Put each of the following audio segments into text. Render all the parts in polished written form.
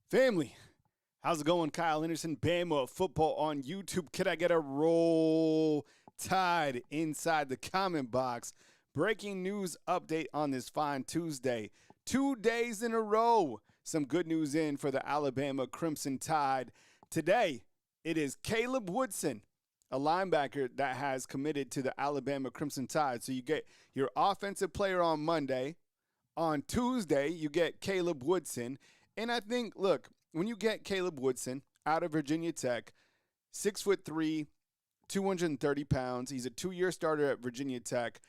Family, how's it going? Kyle Henderson, Bama football on YouTube. Can I get a roll tide inside the comment box? Breaking news update on this fine Tuesday. 2 days in a row. Some good news in for the Alabama Crimson Tide. Today, it is Caleb Woodson, a linebacker that has committed to the Alabama Crimson Tide. So you get your offensive player on Monday. On Tuesday, you get Caleb Woodson. And I think, look, when you get Caleb Woodson out of Virginia Tech, 6'3", 230 pounds, he's a 2-year starter at Virginia Tech.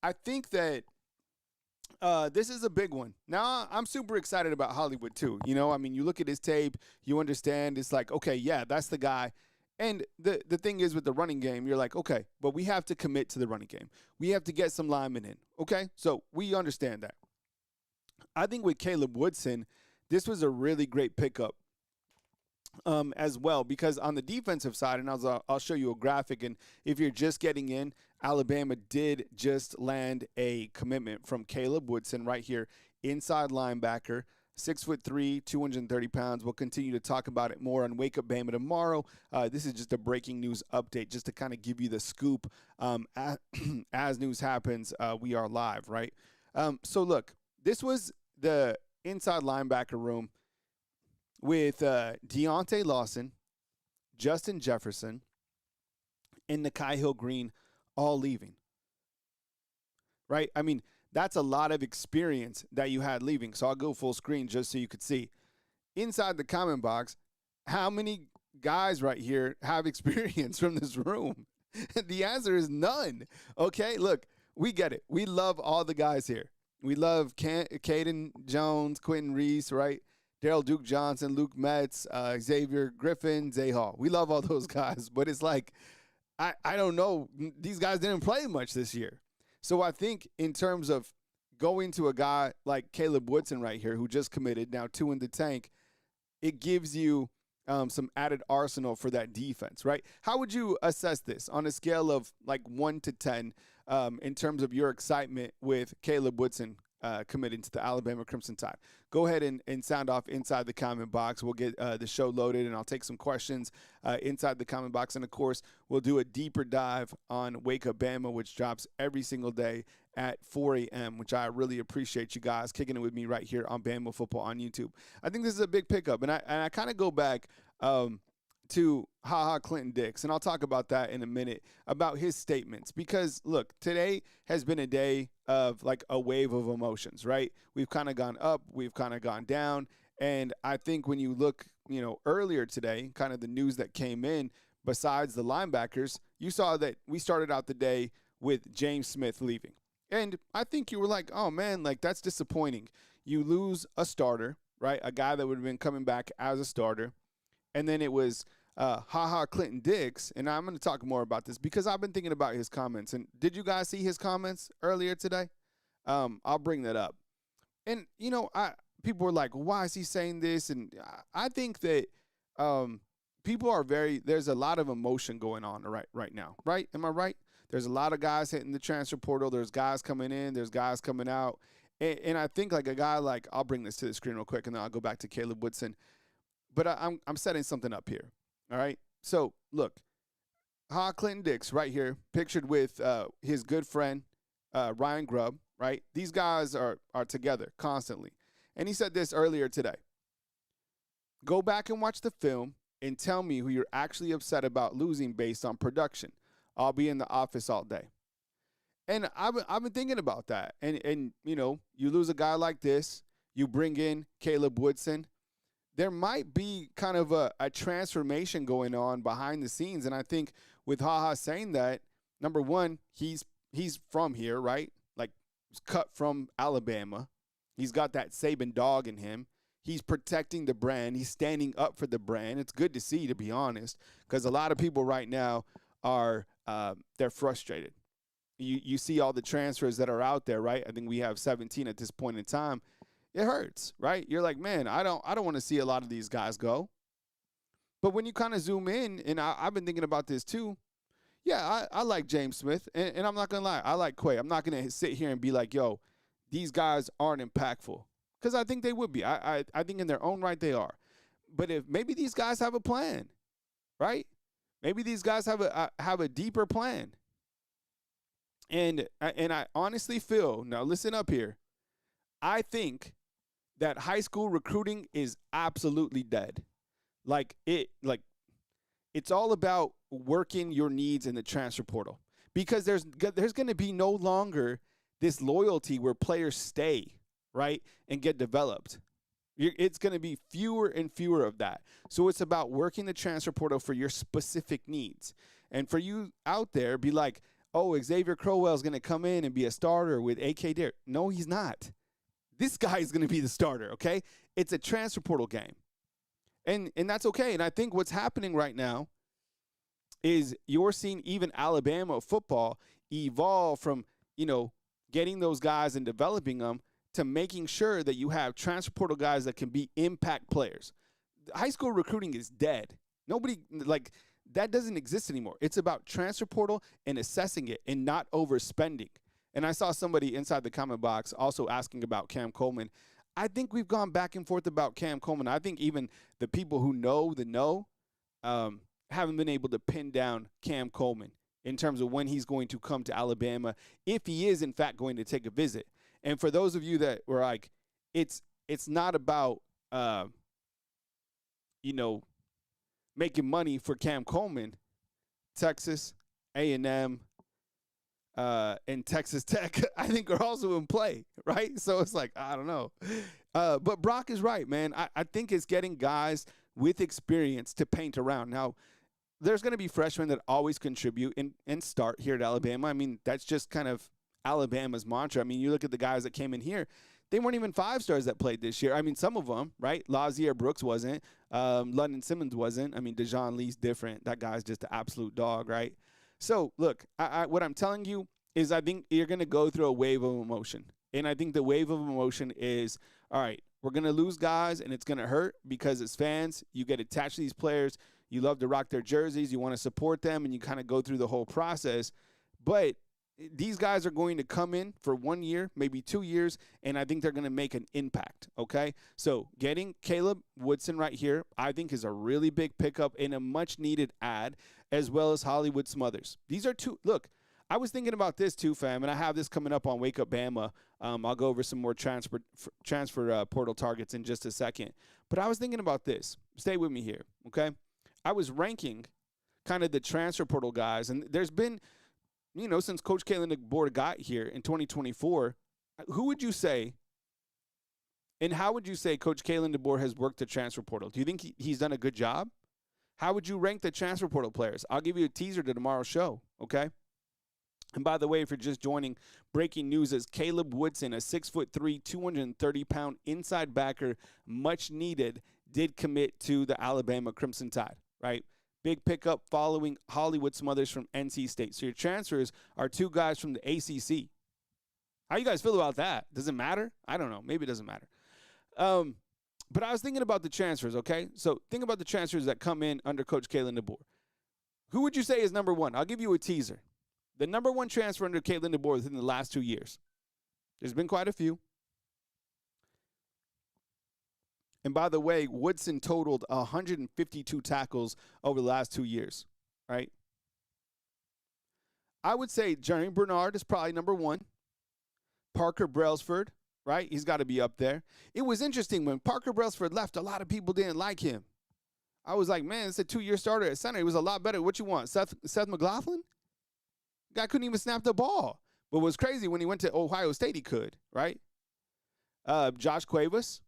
I think that this is a big one. Now, I'm super excited about Hollywood too. You know, I mean, you look at his tape, you understand. It's like, okay, yeah, that's the guy. And the thing is with the running game, you're like, okay, but we have to commit to the running game. We have to get some linemen in, okay? So we understand that. I think with Caleb Woodson, this was a really great pickup as well, because on the defensive side, and I'll show you a graphic, and if you're just getting in, Alabama did just land a commitment from Caleb Woodson right here, inside linebacker, 6'3", 230 pounds. We'll continue to talk about it more on Wake Up Bama tomorrow. This is just a breaking news update just to kind of give you the scoop. As news happens, we are live, right? So look, this was the inside linebacker room with Deontay Lawson, Justin Jefferson, and Nikhai Hill-Green all leaving. Right? I mean, that's a lot of experience that you had leaving. So I'll go full screen just so you could see. Inside the comment box, how many guys right here have experience from this room? The answer is none. Okay, look, we get it. We love all the guys here. We love Caden Jones, Quentin Reese, right? Daryl Duke Johnson, Luke Metz, Xavier Griffin, Zay Hall. We love all those guys, but it's like, I don't know. These guys didn't play much this year. So I think in terms of going to a guy like Caleb Woodson right here, who just committed, now 2 in the tank, it gives you some added arsenal for that defense, right? How would you assess this on a scale of like 1 to 10 in terms of your excitement with Caleb Woodson committing to the Alabama Crimson Tide? Go ahead and sound off inside the comment box. We'll get the show loaded, and I'll take some questions inside the comment box. And, of course, we'll do a deeper dive on Wake Up Bama, which drops every single day at 4 a.m., which I really appreciate you guys kicking it with me right here on Bama Football on YouTube. I think this is a big pickup, and I kind of go back to Clinton Dix, and I'll talk about that in a minute, about his statements. Because, look, today has been a day of like a wave of emotions, right? We've kind of gone up, we've kind of gone down, and I think when you look, earlier today, kind of the news that came in, besides the linebackers, you saw that we started out the day with James Smith leaving. And I think you were like, oh, man, like that's disappointing. You lose a starter, right? A guy that would have been coming back as a starter. And then it was Clinton Dix, and I'm going to talk more about this because I've been thinking about his comments. And did you guys see his comments earlier today? I'll bring that up. And, people were like, why is he saying this? And I think that people are there's a lot of emotion going on right now, right? Am I right? There's a lot of guys hitting the transfer portal. There's guys coming in. There's guys coming out. And I think like a guy like, I'll bring this to the screen real quick, and then I'll go back to Caleb Woodson. But I'm setting something up here, all right? So, look, Clinton Dix right here, pictured with his good friend, Ryan Grubb, right? These guys are together constantly. And he said this earlier today. Go back and watch the film and tell me who you're actually upset about losing based on production. I'll be in the office all day. And I've been thinking about that. And you lose a guy like this, you bring in Caleb Woodson. There might be kind of a transformation going on behind the scenes. And I think with saying that, number one, he's from here, right? Like, he's cut from Alabama. He's got that Saban dog in him. He's protecting the brand. He's standing up for the brand. It's good to see, to be honest, because a lot of people right now are they're frustrated. You see all the transfers that are out there, right? I think we have 17 at this point in time. It hurts, right? You're like, man, I don't want to see a lot of these guys go. But when you kind of zoom in, and I've been thinking about this too, yeah, I like James Smith, and I'm not going to lie, I like Quay. I'm not going to sit here and be like, yo, these guys aren't impactful, because I think they would be. I think in their own right they are. But if maybe these guys have a plan, right? Maybe these guys have a deeper plan. And I honestly feel, now listen up here, I think that high school recruiting is absolutely dead. Like it's all about working your needs in the transfer portal, because there's going to be no longer this loyalty where players stay, right, and get developed. It's going to be fewer and fewer of that. So it's about working the transfer portal for your specific needs. And for you out there, be like, oh, Xavier Crowell is going to come in and be a starter with A.K. Dare. No, he's not. This guy is going to be the starter, okay? It's a transfer portal game. And that's okay. And I think what's happening right now is you're seeing even Alabama football evolve from, getting those guys and developing them to making sure that you have transfer portal guys that can be impact players. High school recruiting is dead. Nobody, that doesn't exist anymore. It's about transfer portal and assessing it and not overspending. And I saw somebody inside the comment box also asking about Cam Coleman. I think we've gone back and forth about Cam Coleman. I think even the people who know haven't been able to pin down Cam Coleman in terms of when he's going to come to Alabama, if he is, in fact, going to take a visit. And for those of you that were like, it's not about, making money for Cam Coleman. Texas, A&M, and Texas Tech, I think, are also in play, right? So it's like, I don't know. But Brock is right, man. I think it's getting guys with experience to paint around. Now, there's going to be freshmen that always contribute and start here at Alabama. I mean, that's just kind of Alabama's mantra. I mean, you look at the guys that came in here, they weren't even 5-stars that played this year. I mean, some of them, right? Lazier Brooks wasn't. London Simmons wasn't. I mean, Dejon Lee's different. That guy's just an absolute dog, right? So, look, what I'm telling you is I think you're going to go through a wave of emotion. And I think the wave of emotion is, all right, we're going to lose guys, and it's going to hurt because as fans, you get attached to these players. You love to rock their jerseys. You want to support them, and you kind of go through the whole process. But these guys are going to come in for 1 year, maybe 2 years, and I think they're going to make an impact, okay? So getting Caleb Woodson right here, I think is a really big pickup and a much-needed add, as well as Hollywood Smothers. These are two – look, I was thinking about this too, fam, and I have this coming up on Wake Up Bama. I'll go over some more transfer portal targets in just a second. But I was thinking about this. Stay with me here, okay? I was ranking kind of the transfer portal guys, and there's been – since Coach Kalen DeBoer got here in 2024, who would you say and how would you say Coach Kalen DeBoer has worked the transfer portal? Do you think he's done a good job? How would you rank the transfer portal players? I'll give you a teaser to tomorrow's show, okay? And by the way, if you're just joining, breaking news is Caleb Woodson, a 6'3", 230-pound inside backer, much needed, did commit to the Alabama Crimson Tide, right? Big pickup following Hollywood Smothers from NC State. So your transfers are two guys from the ACC. How you guys feel about that? Does it matter? I don't know. Maybe it doesn't matter. But I was thinking about the transfers, okay? So think about the transfers that come in under Coach Kalen DeBoer. Who would you say is number one? I'll give you a teaser. The number one transfer under Kalen DeBoer within the last 2 years. There's been quite a few. And by the way, Woodson totaled 152 tackles over the last 2 years, right? I would say Jeremy Bernard is probably number one. Parker Brailsford, right? He's got to be up there. It was interesting when Parker Brailsford left, a lot of people didn't like him. I was like, man, it's a 2-year starter at center. He was a lot better. What you want, Seth McLaughlin? Guy couldn't even snap the ball. But what's crazy, when he went to Ohio State, he could, right? Josh Cuevas,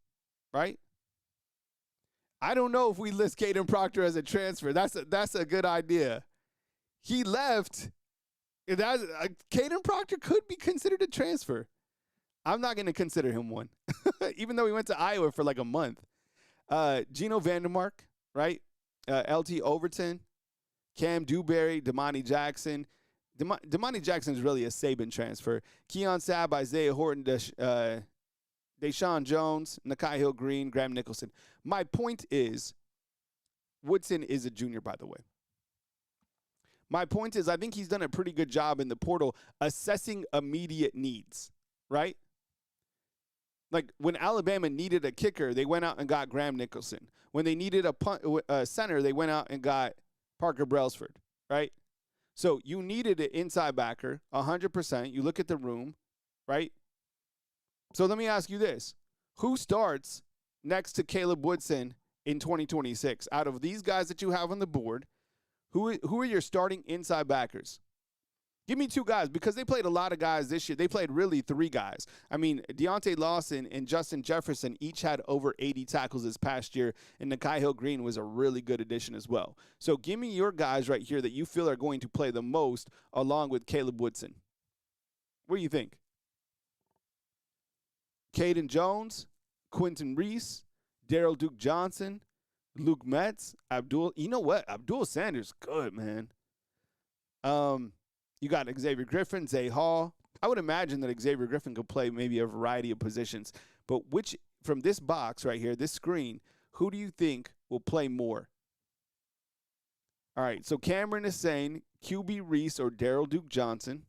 right? I don't know if we list Caden Proctor as a transfer. That's a good idea. He left. Caden Proctor could be considered a transfer. I'm not going to consider him one, even though he went to Iowa for like a month. Gino Vandermark, right? LT Overton, Cam Dewberry, Damani Jackson. Damani Jackson is really a Saban transfer. Keon Sabb, Isaiah Horton, Deshaun Jones, Nakai Hill Green, Graham Nicholson. My point is, Woodson is a junior, by the way. My point is, I think he's done a pretty good job in the portal assessing immediate needs, right? Like when Alabama needed a kicker, they went out and got Graham Nicholson. When they needed a center, they went out and got Parker Brailsford, right? So you needed an inside backer, 100%. You look at the room, right? So let me ask you this. Who starts next to Caleb Woodson in 2026? Out of these guys that you have on the board, who are your starting inside backers? Give me two guys, because they played a lot of guys this year. They played really three guys. I mean, Deontay Lawson and Justin Jefferson each had over 80 tackles this past year, and Nikhai Hill-Green was a really good addition as well. So give me your guys right here that you feel are going to play the most along with Caleb Woodson. What do you think? Caden Jones, Quentin Reese, Daryl Duke Johnson, Luke Metz, Abdul. You know what? Abdul Sanders, good, man. You got Xavier Griffin, Zay Hall. I would imagine that Xavier Griffin could play maybe a variety of positions. But which, from this box right here, this screen, who do you think will play more? All right, so Cameron is saying QB Reese or Daryl Duke Johnson.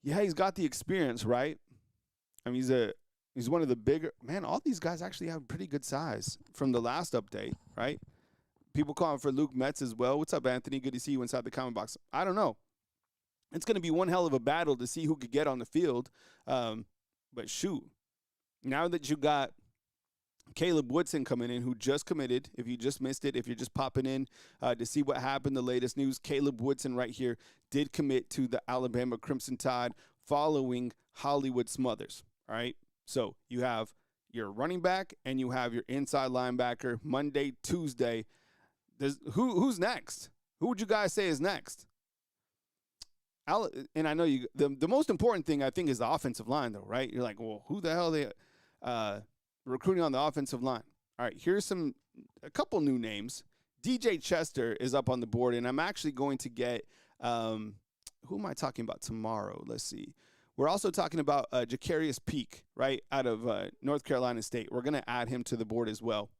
Yeah, he's got the experience, right? I mean, he's one of the bigger. Man, all these guys actually have pretty good size from the last update, right? People calling for Luke Metz as well. What's up, Anthony? Good to see you inside the comment box. I don't know. It's going to be one hell of a battle to see who could get on the field. But shoot, now that you got Caleb Woodson coming in, who just committed, if you just missed it, if you're just popping in to see what happened, the latest news, Caleb Woodson right here did commit to the Alabama Crimson Tide following Hollywood Smothers. All right, so you have your running back and you have your inside linebacker Monday, Tuesday. Who's next? Who would you guys say is next? And I know the most important thing, I think, is the offensive line, though, right? You're like, well, who the hell are they recruiting on the offensive line? All right, here's a couple new names. DJ Chester is up on the board, and I'm actually going to get who am I talking about tomorrow? Let's see. We're also talking about Jacarius Peak, right, out of North Carolina State. We're going to add him to the board as well.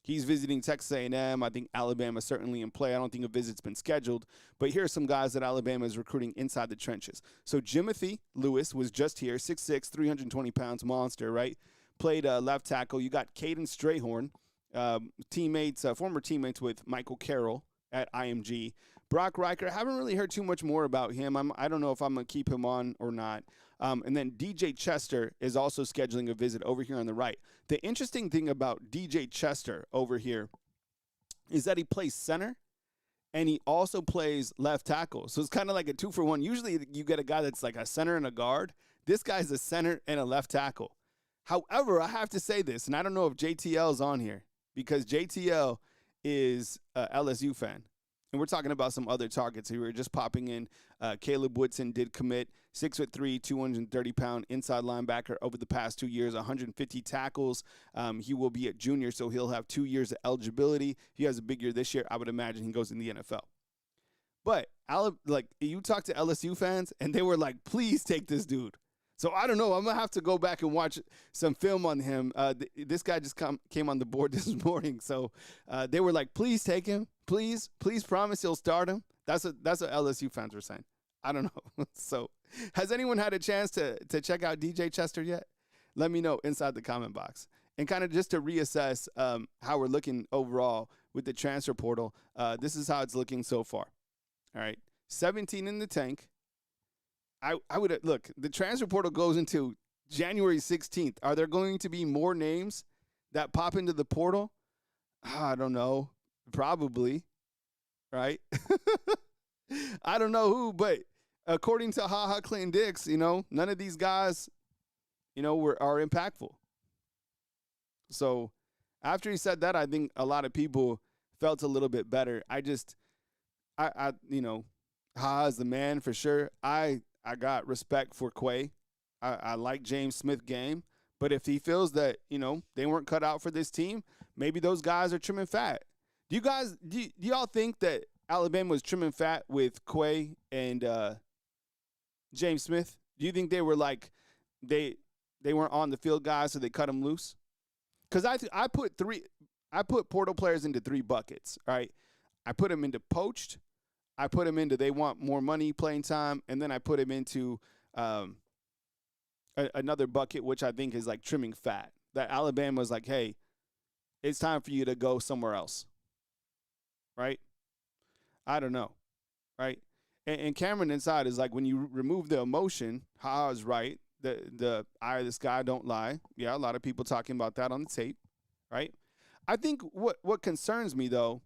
He's visiting Texas A&M. I think Alabama's certainly in play. I don't think a visit's been scheduled. But here are some guys that Alabama is recruiting inside the trenches. So Jimothy Lewis was just here, 6'6", 320 pounds, monster, right? Played left tackle. You got Caden Strayhorn, former teammates with Michael Carroll at IMG. Brock Riker, haven't really heard too much more about him. I don't know if I'm going to keep him on or not. And then DJ Chester is also scheduling a visit over here on the right. The interesting thing about DJ Chester over here is that he plays center and he also plays left tackle. So it's kind of like a 2-for-1. Usually you get a guy that's like a center and a guard. This guy's a center and a left tackle. However, I have to say this, and I don't know if JTL is on here because JTL is a LSU fan. And we're talking about some other targets here. We're just popping in. Caleb Woodson did commit, 6'3", 230-pound inside linebacker over the past 2 years, 150 tackles. He will be a junior, so he'll have 2 years of eligibility. If he has a big year this year, I would imagine he goes in the NFL. But you talk to LSU fans, and they were like, please take this dude. So I don't know. I'm going to have to go back and watch some film on him. This guy just came on the board this morning. So they were like, please take him. Please promise you'll start him. That's what LSU fans were saying. I don't know. So has anyone had a chance to check out DJ Chester yet? Let me know inside the comment box. And kind of just to reassess how we're looking overall with the transfer portal, this is how it's looking so far. All right. 17 in the tank. I would look, the transfer portal goes into January 16th. Are there going to be more names that pop into the portal? I don't know. Probably. Right? I don't know who, but according to HaHa Clinton Dix, none of these guys, are impactful. So after he said that, I think a lot of people felt a little bit better. HaHa is the man for sure. I got respect for Quay. I like James Smith game. But if he feels that, they weren't cut out for this team, maybe those guys are trimming fat. Do y'all think that Alabama was trimming fat with Quay and James Smith? Do you think they were like they weren't on the field guys, so they cut them loose? Because I put portal players into 3 buckets, right? I put them into poached. I put him into they want more money, playing time, and then I put him into another bucket, which I think is like trimming fat. That Alabama's like, hey, it's time for you to go somewhere else, right? I don't know, right? And Cameron inside is like when you remove the emotion, Ha is right. The eye of the sky don't lie. Yeah, a lot of people talking about that on the tape, right? I think what concerns me though,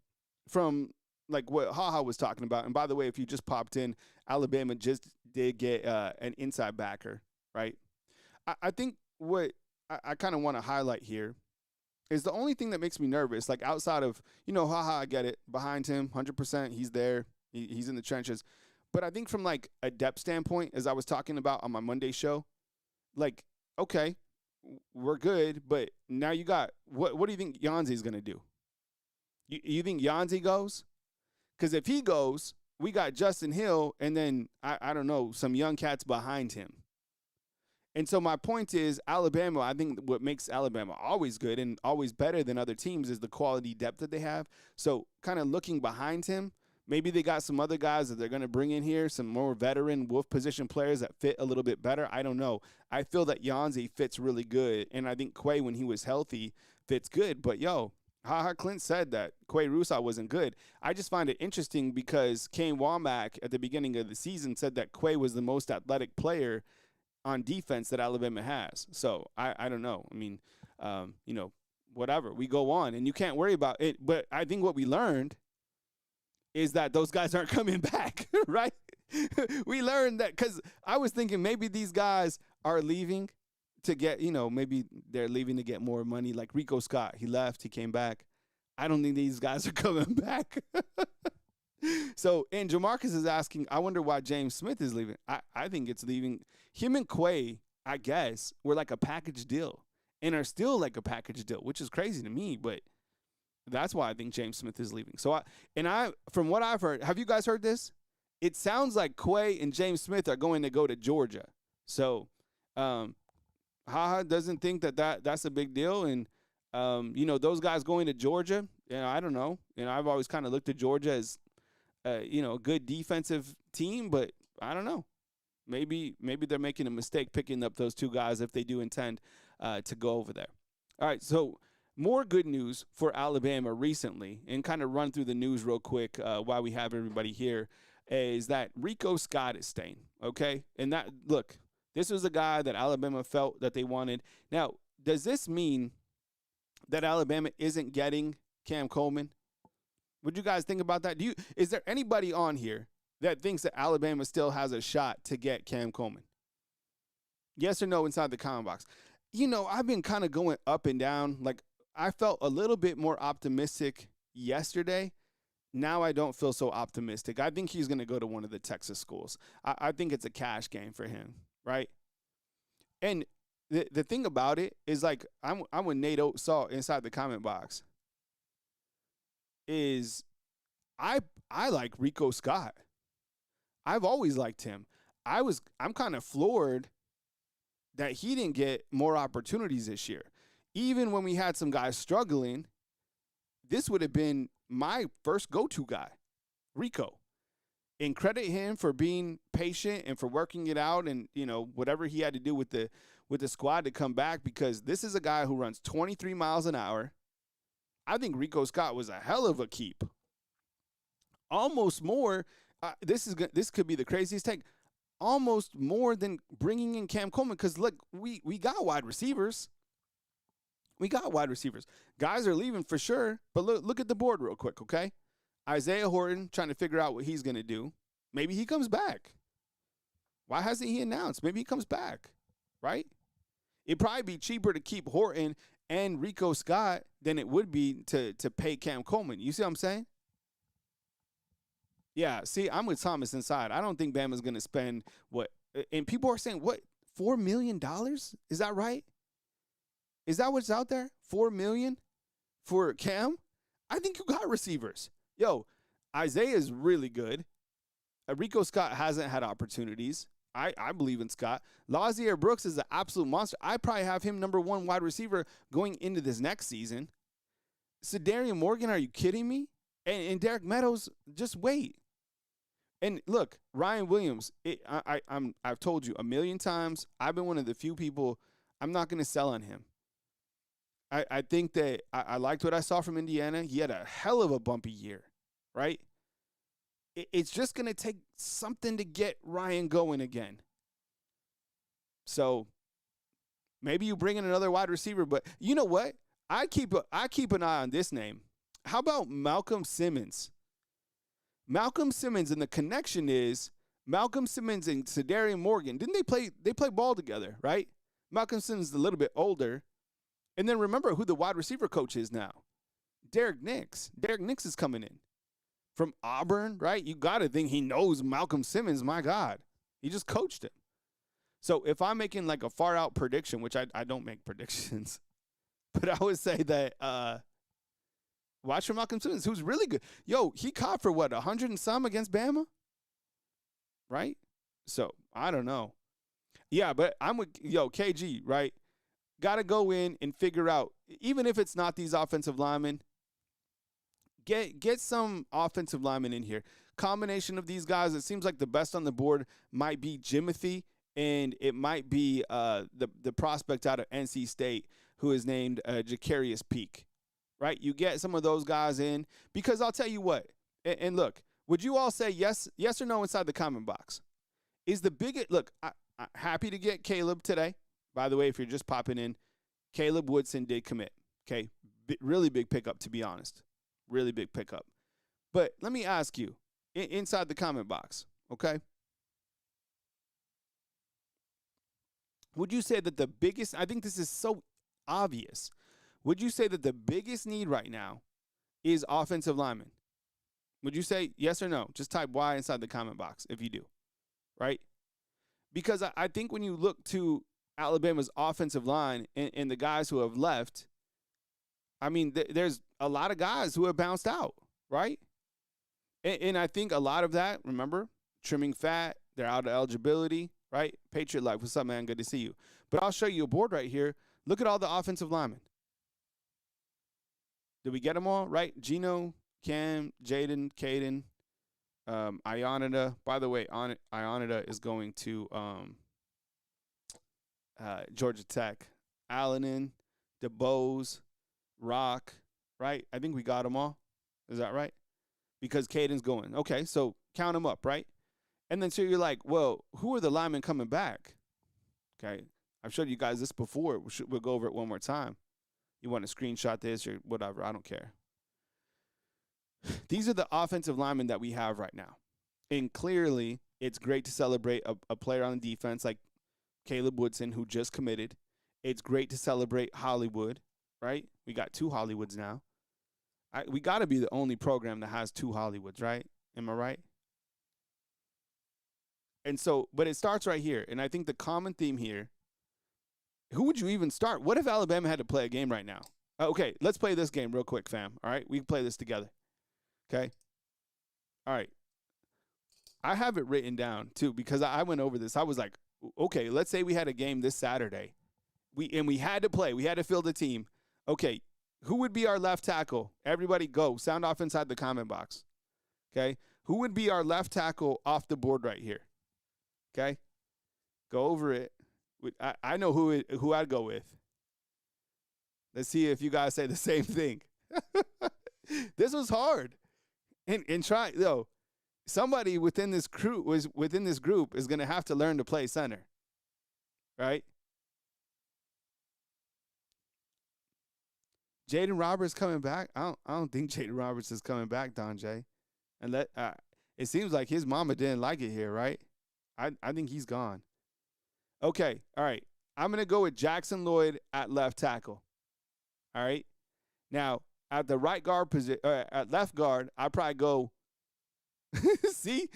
from like what Haha was talking about, and by the way, if you just popped in, Alabama just did get an inside backer, right? I think what I kind of want to highlight here is the only thing that makes me nervous, like outside of, Haha, I get it, behind him, 100%, he's there, he's in the trenches. But I think from like a depth standpoint, as I was talking about on my Monday show, like, okay, we're good, but now you got, what do you think Yanzi's going to do? You think Yanzi goes? Because if he goes, we got Justin Hill and then, I don't know, some young cats behind him. And so my point is, Alabama, I think what makes Alabama always good and always better than other teams is the quality depth that they have. So kind of looking behind him, maybe they got some other guys that they're going to bring in here, some more veteran wolf position players that fit a little bit better. I don't know. I feel that Yanzi fits really good, and I think Quay, when he was healthy, fits good. But, Ha Clint said that Quay Rusaw wasn't good. I just find it interesting because Kane Womack at the beginning of the season said that Quay was the most athletic player on defense that Alabama has. So I don't know. I mean, whatever. We go on, and you can't worry about it. But I think what we learned is that those guys aren't coming back, right? We learned that because I was thinking maybe these guys are leaving to get, maybe they're leaving to get more money. Like Rico Scott, he left, he came back. I don't think these guys are coming back. So, and Jamarcus is asking, I wonder why James Smith is leaving. I think it's leaving. Him and Quay, I guess, were like a package deal and are still like a package deal, which is crazy to me, but that's why I think James Smith is leaving. So, from what I've heard, have you guys heard this? It sounds like Quay and James Smith are going to go to Georgia. So, Haha doesn't think that's a big deal. And, those guys going to Georgia, I don't know. I've always kind of looked at Georgia as, a good defensive team, but I don't know. Maybe they're making a mistake picking up those two guys if they do intend to go over there. All right, so more good news for Alabama recently, and kind of run through the news real quick while we have everybody here, is that Rico Scott is staying, okay? And that, look, this was a guy that Alabama felt that they wanted. Now, does this mean that Alabama isn't getting Cam Coleman? Would you guys think about that? Is there anybody on here that thinks that Alabama still has a shot to get Cam Coleman? Yes or no inside the comment box. I've been kind of going up and down. Like, I felt a little bit more optimistic yesterday. Now I don't feel so optimistic. I think he's going to go to one of the Texas schools. I think it's a cash game for him, right? And the thing about it is, like, I'm what Nate Oates saw inside the comment box is I like Rico Scott. I've always liked him. I'm kind of floored that he didn't get more opportunities this year. Even when we had some guys struggling, this would have been my first go-to guy, Rico. And credit him for being patient and for working it out and, whatever he had to do with the squad to come back, because this is a guy who runs 23 miles an hour. I think Rico Scott was a hell of a keep. Almost more. This could be the craziest take. Almost more than bringing in Cam Coleman, because look, we got wide receivers. We got wide receivers. Guys are leaving for sure, but look at the board real quick, okay? Isaiah Horton trying to figure out what he's going to do. Maybe he comes back. Why hasn't he announced? Maybe he comes back, right? It'd probably be cheaper to keep Horton and Rico Scott than it would be to pay Cam Coleman. You see what I'm saying? Yeah, see, I'm with Thomas inside. I don't think Bama's going to spend and people are saying, what, $4 million? Is that right? Is that what's out there? $4 million for Cam? I think you got receivers. Isaiah is really good. Rico Scott hasn't had opportunities. I believe in Scott. Lazier Brooks is an absolute monster. I probably have him number one wide receiver going into this next season. Sedarian Morgan, are you kidding me? And Derek Meadows, just wait. And look, Ryan Williams, I've told you a million times, I've been one of the few people, I'm not going to sell on him. I think that I liked what I saw from Indiana. He had a hell of a bumpy year, right? It's just going to take something to get Ryan going again. So maybe you bring in another wide receiver, but you know what? I keep an eye on this name. How about Malcolm Simmons? Malcolm Simmons, and the connection is Malcolm Simmons and Sedarian Morgan. Didn't they play ball together, right? Malcolm Simmons is a little bit older. And then remember who the wide receiver coach is now. Derek Nix. Derek Nix is coming in from Auburn, right? You got to think he knows Malcolm Simmons. My God. He just coached him. So if I'm making like a far out prediction, which I don't make predictions, but I would say that watch for Malcolm Simmons, who's really good. Yo, he caught for what, 100 and some against Bama? Right? So I don't know. Yeah, but I'm with, KG, right? Got to go in and figure out, even if it's not these offensive linemen, get some offensive linemen in here. Combination of these guys, it seems like the best on the board might be Jimothy, and it might be the prospect out of NC State who is named Jacarius Peak, right? You get some of those guys in, because I'll tell you what, and look, would you all say yes or no inside the comment box? Is the biggest, look, I'm happy to get Caleb today. By the way, if you're just popping in, Caleb Woodson did commit. Okay, really big pickup, to be honest. Really big pickup. But let me ask you, inside the comment box, okay? Would you say that the biggest, I think this is so obvious, would you say that the biggest need right now is offensive linemen? Would you say yes or no? Just type Y inside the comment box if you do, right? Because I think when you look to Alabama's offensive line and the guys who have left, I mean, there's a lot of guys who have bounced out, right? And I think a lot of that, remember, trimming fat, they're out of eligibility, right? Patriot Life, what's up, man? Good to see you. But I'll show you a board right here. Look at all the offensive linemen. Did we get them all, right? Gino, Cam, Jaden, Caden, Ionita. By the way, Ionita is going to Georgia Tech. Allenin, DeBose, Rock, right? I think we got them all. Is that right? Because Caden's going. Okay, so count them up, right? And then so you're like, well, who are the linemen coming back? Okay, I've showed you guys this before. We'll go over it one more time. You want to screenshot this or whatever, I don't care. These are the offensive linemen that we have right now. And clearly, it's great to celebrate a player on the defense like Caleb Woodson, who just committed. It's great to celebrate Hollywood, right? We got 2 Hollywoods now. We got to be the only program that has 2 Hollywoods, right? Am I right? And so, but it starts right here. And I think the common theme here, who would you even start? What if Alabama had to play a game right now? Okay, let's play this game real quick, fam. All right, we can play this together. Okay? All right. I have it written down, too, because I went over this. I was like, okay, let's say we had a game this Saturday. We had to play. We had to field the team. Okay, who would be our left tackle? Everybody go. Sound off inside the comment box. Okay? Who would be our left tackle off the board right here? Okay? Go over it. I know who I'd go with. Let's see if you guys say the same thing. This was hard. And try, though, somebody within this group is going to have to learn to play center. Right? Jaden Roberts coming back? I don't think Jaden Roberts is coming back, Don J. And it seems like his mama didn't like it here, right? I think he's gone. Okay, all right. I'm going to go with Jackson Lloyd at left tackle. All right? Now, at the right guard position, at left guard, I probably go, see?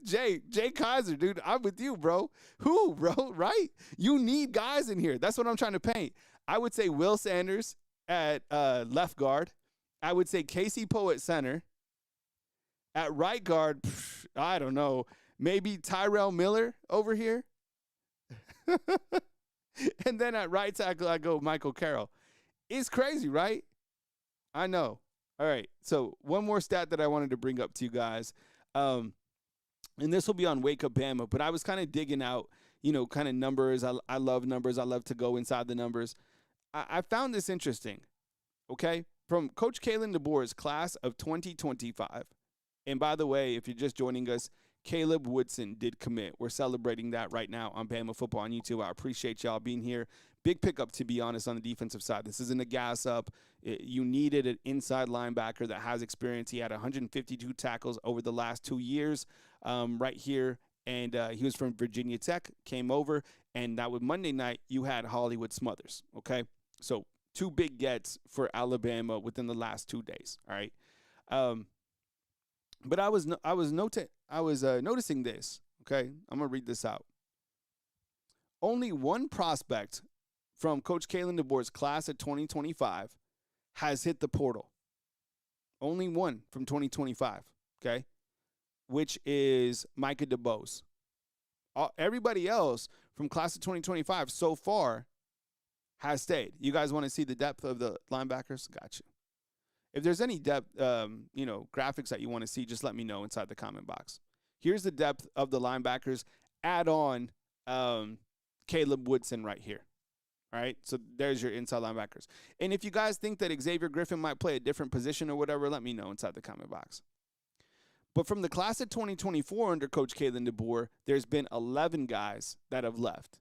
Jay Kaiser, dude, I'm with you, bro. Who, bro, right? You need guys in here. That's what I'm trying to paint. I would say Will Sanders at left guard. I would say Casey Poe at center. At right guard, I don't know, maybe Tyrell Miller over here. And then at right tackle, I go Michael Carroll. It's crazy, right? I know. All right. So one more stat that I wanted to bring up to you guys. and this will be on Wake Up Bama, but I was kind of digging out, kind of numbers. I love numbers. I love to go inside the numbers. I found this interesting, okay? From Coach Kalen DeBoer's class of 2025. And by the way, if you're just joining us, Caleb Woodson did commit. We're celebrating that right now on Bama Football on YouTube. I appreciate y'all being here. Big pickup, to be honest, on the defensive side. This isn't a gas up. You needed an inside linebacker that has experience. He had 152 tackles over the last 2 years right here. And he was from Virginia Tech, came over. And that was Monday night, you had Hollywood Smothers, okay? So 2 big gets for Alabama within the last 2 days, all right? But I was noticing this, okay? I'm going to read this out. Only one prospect from Coach Kalen DeBoer's class of 2025 has hit the portal. Only one from 2025, okay? Which is Micah DeBose. Everybody else from class of 2025 so far has stayed. You guys want to see the depth of the linebackers? Got you. If there's any depth, graphics that you want to see, just let me know inside the comment box. Here's the depth of the linebackers. Add on Caleb Woodson right here. All right, so there's your inside linebackers. And if you guys think that Xavier Griffin might play a different position or whatever, let me know inside the comment box. But from the class of 2024 under Coach Kalen DeBoer, there's been 11 guys that have left.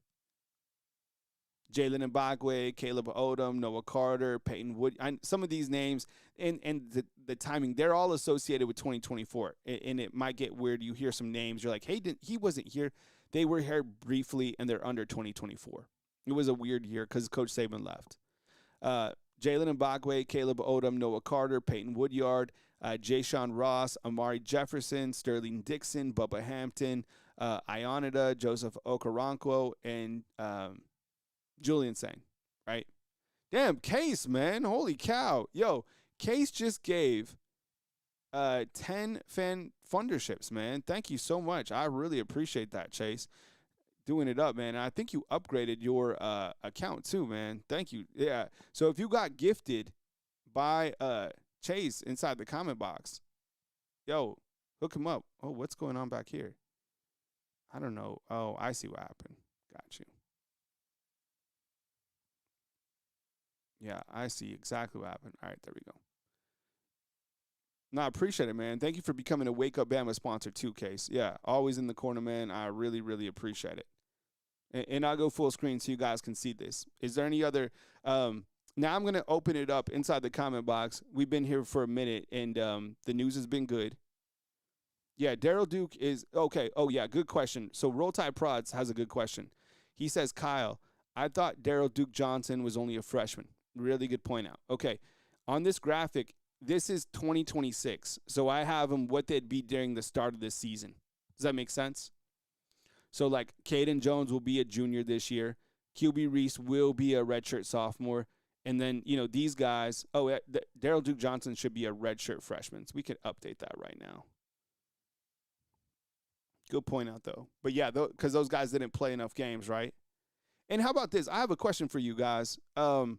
Jalen Mbakwe, Caleb Odom, Noah Carter, Peyton Wood. Some of these names and the timing, they're all associated with 2024. And it might get weird. You hear some names. You're like, hey, he wasn't here. They were here briefly, and they're under 2024. It was a weird year because Coach Saban left. Jalen Mbakwe, Caleb Odom, Noah Carter, Peyton Woodyard, Jayshon Ross, Amari Jefferson, Sterling Dixon, Bubba Hampton, Ionita, Joseph Okoronkwo, and Julian Sane, right? Damn, Case, man. Holy cow. Yo, Case just gave 10 fan funderships, man. Thank you so much. I really appreciate that, Chase. Doing it up, man. I think you upgraded your account too, man. Thank you. Yeah. So if you got gifted by Chase inside the comment box, yo, hook him up. Oh, what's going on back here? I don't know. Oh, I see what happened. Got you. Yeah, I see exactly what happened. All right, there we go. No, I appreciate it, man. Thank you for becoming a Wake Up Bama sponsor too, Case. Yeah, always in the corner, man. I really, really appreciate it. And I'll go full screen so you guys can see this. Is there any other now I'm going to open it up inside the comment box. We've been here for a minute, and the news has been good. Yeah, Daryl Duke is – okay. Oh, yeah, good question. So Roll Tide Prods has a good question. He says, Kyle, I thought Daryl Duke Johnson was only a freshman. Really good point out. Okay, on this graphic, this is 2026. So I have them what they'd be during the start of this season. Does that make sense? So, like, Caden Jones will be a junior this year. QB Reese will be a redshirt sophomore. And then, these guys, Daryl Duke Johnson should be a redshirt freshman. So we could update that right now. Good point out, though. But, yeah, because those guys didn't play enough games, right? And how about this? I have a question for you guys. Do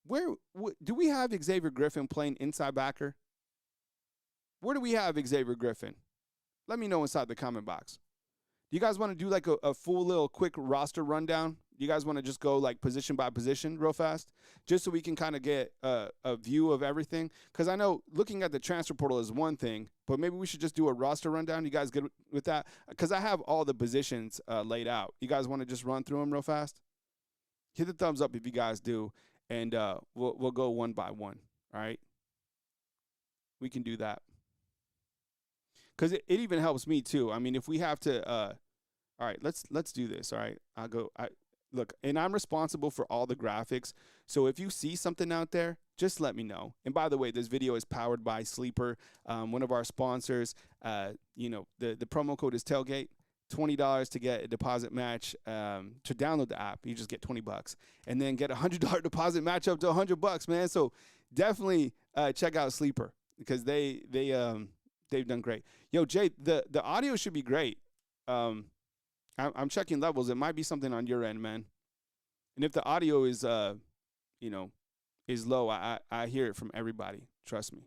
we have Xavier Griffin playing inside backer? Where do we have Xavier Griffin? Let me know inside the comment box. Do you guys want to do like a full little quick roster rundown? Do you guys want to just go like position by position real fast? Just so we can kind of get a view of everything? Because I know looking at the transfer portal is one thing, but maybe we should just do a roster rundown. You guys good with that? Because I have all the positions laid out. You guys want to just run through them real fast? Hit the thumbs up if you guys do, and we'll go one by one, all right? We can do that. Because it even helps me too. I mean, if we have to, all right, let's do this. All right, look, and I'm responsible for all the graphics. So if you see something out there, just let me know. And by the way, this video is powered by Sleeper, one of our sponsors. The promo code is tailgate. $20 to get a deposit match to download the app. You just get $20, and then get a $100 deposit match up to $100, man. So definitely check out Sleeper because they've done great. Yo, Jay, the audio should be great. I'm checking levels. It might be something on your end, man. And if the audio is is low, I hear it from everybody. Trust me.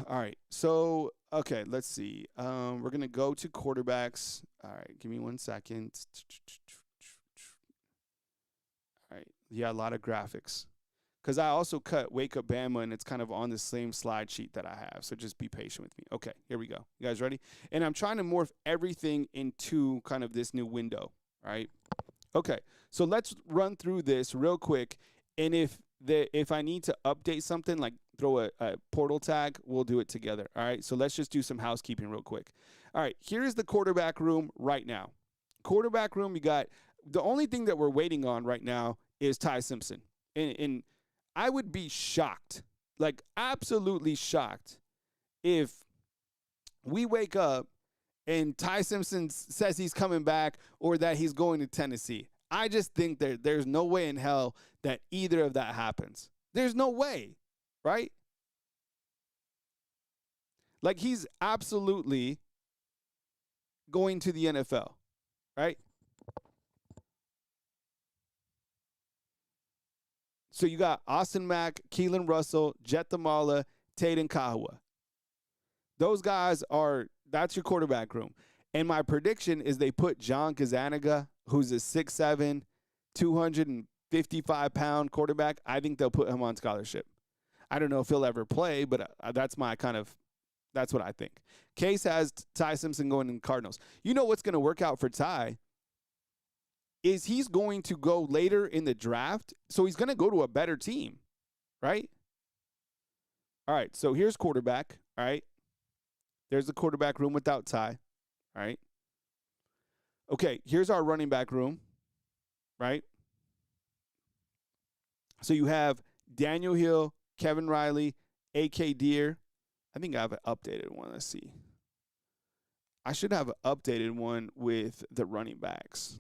All right. So, okay, let's see. We're going to go to quarterbacks. All right. Give me 1 second. All right. Yeah, a lot of graphics. Because I also cut Wake Up Bama, and it's kind of on the same slide sheet that I have. So just be patient with me. Okay, here we go. You guys ready? And I'm trying to morph everything into kind of this new window. All right. Okay. So let's run through this real quick. And if I need to update something, like throw a portal tag, we'll do it together. All right. So let's just do some housekeeping real quick. All right. Here's the quarterback room right now. Quarterback room, you got the only thing that we're waiting on right now is Ty Simpson. And I would be shocked, like absolutely shocked, if we wake up and Ty Simpson says he's coming back or that he's going to Tennessee. I just think there's no way in hell that either of that happens. There's no way, right? Like he's absolutely going to the NFL, right? So you got Austin Mack, Keelan Russell, Jet Thamala, Taden Kahua. Those guys that's your quarterback room. And my prediction is they put John Kazanaga, who's a 6'7", 255-pound quarterback. I think they'll put him on scholarship. I don't know if he'll ever play, but that's what I think. Case has Ty Simpson going in Cardinals. You know what's going to work out for Ty is he's going to go later in the draft, so he's going to go to a better team, right? All right, so here's quarterback, all right? There's the quarterback room without Ty, all right? Okay, here's our running back room, right? So you have Daniel Hill, Kevin Riley, A.K. Deere. I think I have an updated one. Let's see. I should have an updated one with the running backs.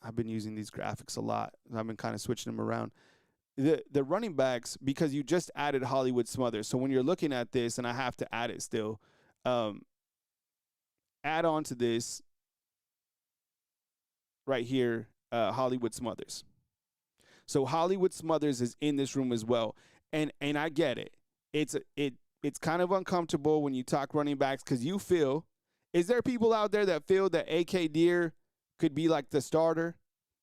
I've been using these graphics a lot. I've been kind of switching them around. The running backs, because you just added Hollywood Smothers. So when you're looking at this, and I have to add it still, add on to this right here, Hollywood Smothers. So Hollywood Smothers is in this room as well. And I get it. It's kind of uncomfortable when you talk running backs because you feel, is there people out there that feel that A.K. Deere could be like the starter,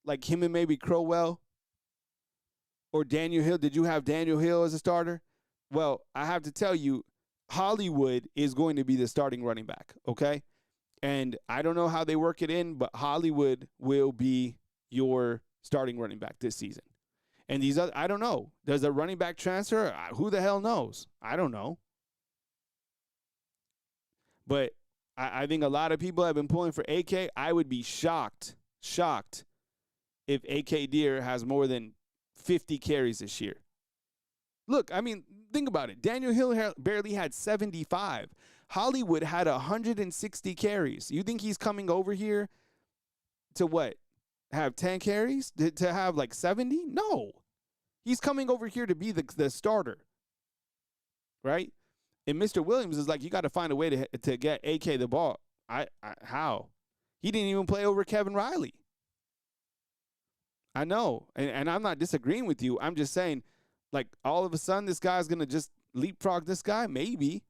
like him and maybe Crowell or Daniel Hill? Did you have Daniel Hill as a starter? Well, I have to tell you, Hollywood is going to be the starting running back, okay? And I don't know how they work it in, but Hollywood will be your starting running back this season. And these other, I don't know. Does a running back transfer? Who the hell knows? I don't know. But I think a lot of people have been pulling for AK. I would be shocked if AK Deere has more than 50 carries this year. Look, I mean, think about it. Daniel Hill barely had 75. Hollywood had 160 carries. You think he's coming over here to what? Have 10 carries? To have like 70? No. He's coming over here to be the starter. Right? And Mr. Williams is like, you got to find a way to get AK the ball. How? He didn't even play over Kevin Riley. I know. And I'm not disagreeing with you. I'm just saying, like, all of a sudden this guy's going to just leapfrog this guy? Maybe.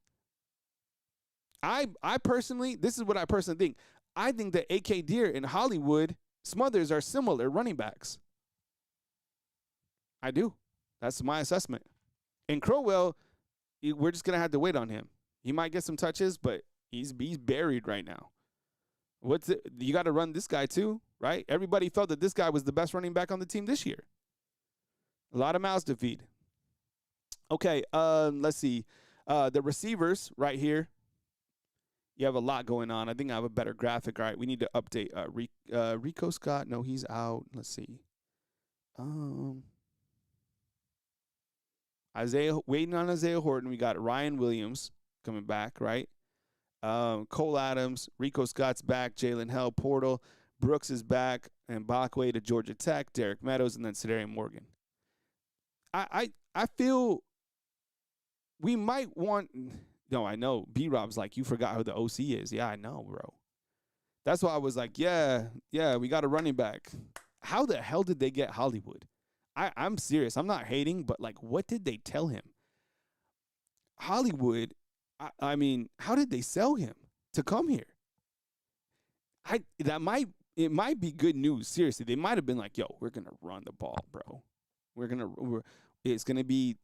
I personally, this is what I personally think. I think that AK Deere and Hollywood Smothers are similar running backs. I do. That's my assessment. And Crowell, we're just going to have to wait on him. He might get some touches, but he's buried right now. You got to run this guy too, right? Everybody felt that this guy was the best running back on the team this year. A lot of mouths to feed. Okay, let's see. The receivers right here. You have a lot going on. I think I have a better graphic. All right, we need to update Rico Scott. No, he's out. Let's see. Waiting on Isaiah Horton. We got Ryan Williams coming back, right? Cole Adams, Rico Scott's back, Jalen Hell, Portal, Brooks is back, and Bakwe to Georgia Tech, Derek Meadows, and then Cedarian Morgan. I feel we might want. No, I know. B-Rob's like, you forgot who the OC is. Yeah, I know, bro. That's why I was like, yeah, we got a running back. How the hell did they get Hollywood? I'm serious. I'm not hating, but, like, what did they tell him? Hollywood, I mean, how did they sell him to come here? It might be good news. Seriously, they might have been like, "Yo, we're gonna run the ball, bro. It's gonna be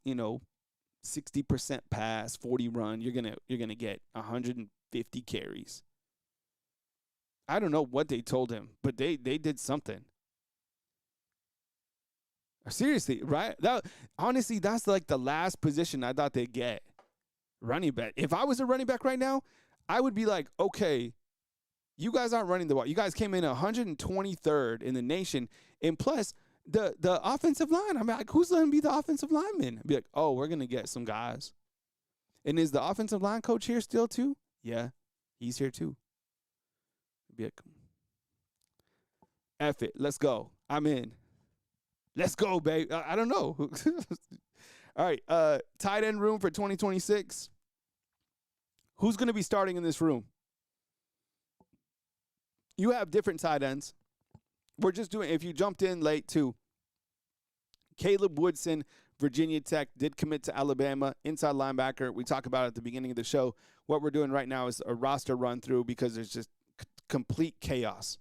60% pass, 40 run. You're gonna get 150 carries." I don't know what they told him, but they did something. Seriously, right? Honestly, that's like the last position I thought they'd get. Running back. If I was a running back right now, I would be like, okay, you guys aren't running the ball. You guys came in 123rd in the nation, and plus the offensive line. I'm like, who's going to be the offensive lineman? I'd be like, oh, we're going to get some guys. And is the offensive line coach here still too? Yeah, he's here too. I'd be like, F it, let's go. I'm in. Let's go, babe. I don't know. All right, tight end room for 2026. Who's going to be starting in this room? You have different tight ends. We're just doing, if you jumped in late too, Caleb Woodson, Virginia Tech, did commit to Alabama, inside linebacker. We talked about it at the beginning of the show. What we're doing right now is a roster run through because there's just complete chaos.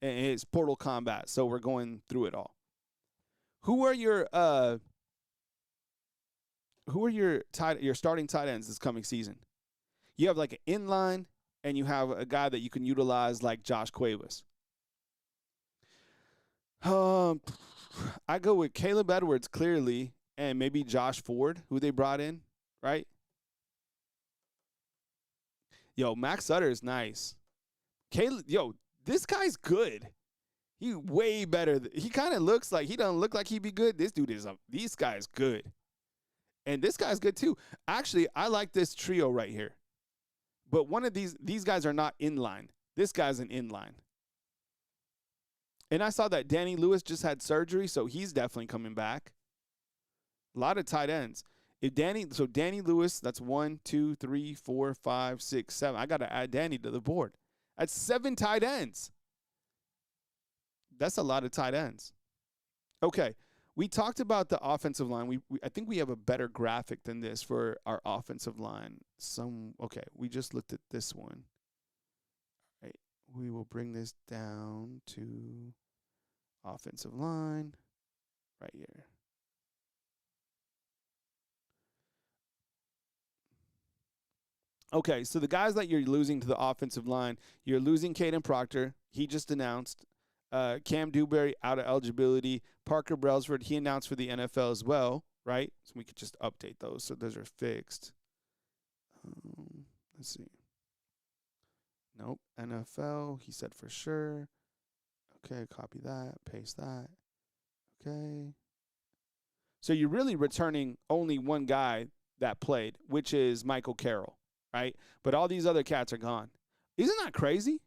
And it's portal combat, so we're going through it all. Who are your starting tight ends this coming season? You have like an inline, and you have a guy that you can utilize like Josh Cuevas. I go with Caleb Edwards clearly, and maybe Josh Ford, who they brought in, right? Yo, Max Sutter is nice. This guy's good. He way better. He kind of looks like, he doesn't look like he'd be good. This guy's good. And this guy's good too. Actually, I like this trio right here. But one of these guys are not inline. This guy's an inline. And I saw that Danny Lewis just had surgery, so he's definitely coming back. A lot of tight ends. Danny Lewis, that's 1, 2, 3, 4, 5, 6, 7. I got to add Danny to the board. That's 7 tight ends. That's a lot of tight ends. Okay, we talked about the offensive line. I think we have a better graphic than this for our offensive line. We just looked at this one. All right, we will bring this down to offensive line right here. Okay, so the guys that you're losing to the offensive line, you're losing Caden Proctor. He just announced. Cam Dewberry out of eligibility. Parker Brailsford, he announced for the NFL as well, right? So we could just update those. So those are fixed. Let's see. Nope. NFL, he said for sure. Okay, copy that. Paste that. Okay. So you're really returning only one guy that played, which is Michael Carroll, right? But all these other cats are gone. Isn't that crazy?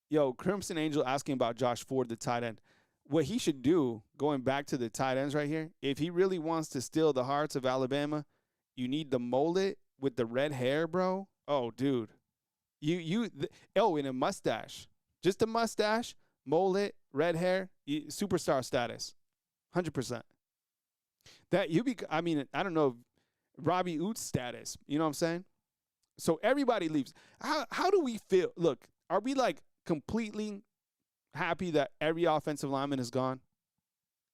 Yo, Crimson Angel asking about Josh Ford, the tight end. What he should do, going back to the tight ends right here, if he really wants to steal the hearts of Alabama, you need the mullet with the red hair, bro. Oh, dude. In a mustache. Just a mustache, mullet, red hair, superstar status. 100%. I don't know, Robbie Oots status. You know what I'm saying? So everybody leaves. How do we feel? Look, are we like completely happy that every offensive lineman is gone?